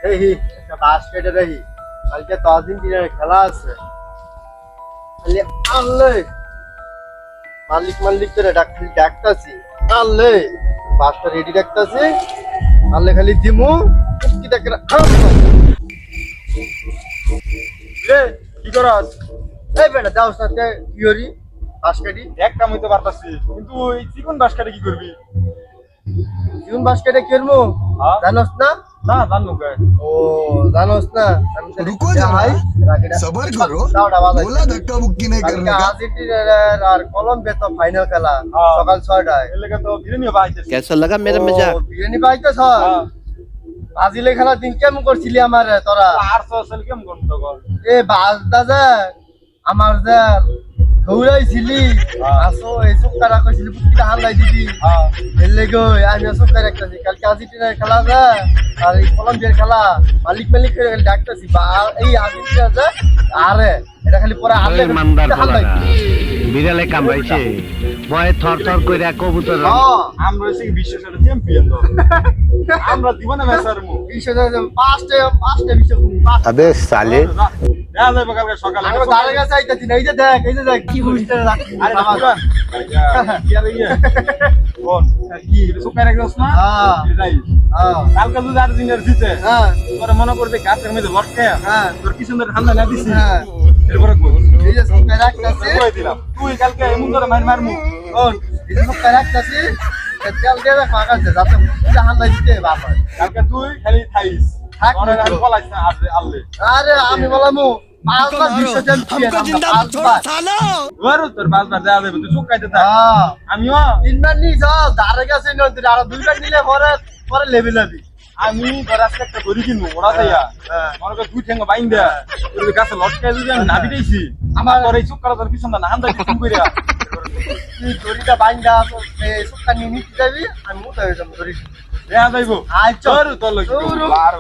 এই একটা বাস কেটে দেখি কালকে তো আর্জেন্টিনার খেলা আছে খালি আনলে মালিক করে ডাকতাছি আনলে বাসটা রেডি রাখতাছি আনলে খালি দিমু কি ডাক রে কি করস এই বেটা দাও সাথে ইয়োরি বাস কাটি এক কাম হইতে পারতাছি কিন্তু এই চিকন বাস কাটে কি করবি? জীবন বাস কেটে কেরমু হ্যাঁ? জানোস না না জানো কে ও জানোস না আমি তাহলে रुको যাই, जरा রাখিটা। सबर करो দাওটা বাজাই। बोला धक्का मुक्की नहीं কালকে करने का আর্জেন্টিনার আর কলম্বিয়া তো ফাইনাল খেলা হ্যাঁ। সকাল 6টায় এর লাগা তো বিরিয়ানি বাইতেছে। कैसा लगा मेरा मजाक? বিরিয়ানি পাইতেছ হ্যাঁ। ব্রাজিলের খেলা দিন কেমন করছিলি আমার তোরা আর সোশ্যাল কেম কোন তো কর। এ বাজদা যে আমার যে দৌড়াইছিলি আসো এই সুক্কারা কইছিলি পুকিটা হামলাই দিবি হ্যাঁ। এর লেগে আমি সুক্কার রাখতেছি কালকে আর্জেন্টিনার খেলা যে আর এই কলম্বিয়ার খেলা মালিক করে খালি ডাকতেছি বা এই আর্জেন্টিনা যে আরে এটা খালি পরে আনলে মান্দার হামলাই বিড়ালে কামড়াইছে ভয়ে থর থর কইরা কবুতর হ্যাঁ আমরা হইছি বিশ্বের চ্যাম্পিয়ন তো। আমরা দিব না ম্যাচের মু। পাঁচটা বিষয় अबे साले দেখা যাবে কালকে সকালে। আমি দাঁড়ে গেছে আইতাছি না এই যে দেখ কি হইছে রাখছি আরে সুগান। কি আর ইয়ে? কোন? কি সুগার রাখছস না? হ্যাঁ। এটাই। হ্যাঁ কালকে যদি আর্জেন্টিনার জিতে হ্যাঁ তোর মনে করবে গাছের মধ্যে লটকে হ্যাঁ তোর পিছনের ঠান্ডা না দিছি হ্যাঁ এরপরে কই এই যে সকাল রাখতাছি কই দিলাম তুই কালকে এমন ধরে মারমু কোন এই যে সকাল রাখতাছি তেল দিয়ে ফাঁকা আছে যাতে পুরা হামলা দিতে বাবা কালকে তুই খালি থাইস থাক তোর না আর তো। বলাইছ না আল্লে আরে আমি বললাম পাঁচবার বিশ্ব চ্যাম্পিয়ন পাঁচবার তোর বাসবার দেয়া যাবে তুই চুপ কাইতে থাক হ্যাঁ আমিও তিনবার নিস দাঁড়ে গেছে নদীর আর দুইবার নিলে পরে পরে লেভেল হবে আমি তোর আজকে একটা ধরি কিনবো ওরা যাইয়া মনে কর দুই ঠেঙ্গা বাইন দেয়া তোর গাছে লটকাই যদি আমি নাবি দিয়েছি আমার তোর এই চুপ করা তোর পিছন না হান্দা কি কইরা তুই দড়িটা বাইন্দা সুক্কা নিয়ে নিতে যাবি আমি উঠে যাবো দড়ি দেয়া যাইবো আচ্ছা তোর লগে তোর আর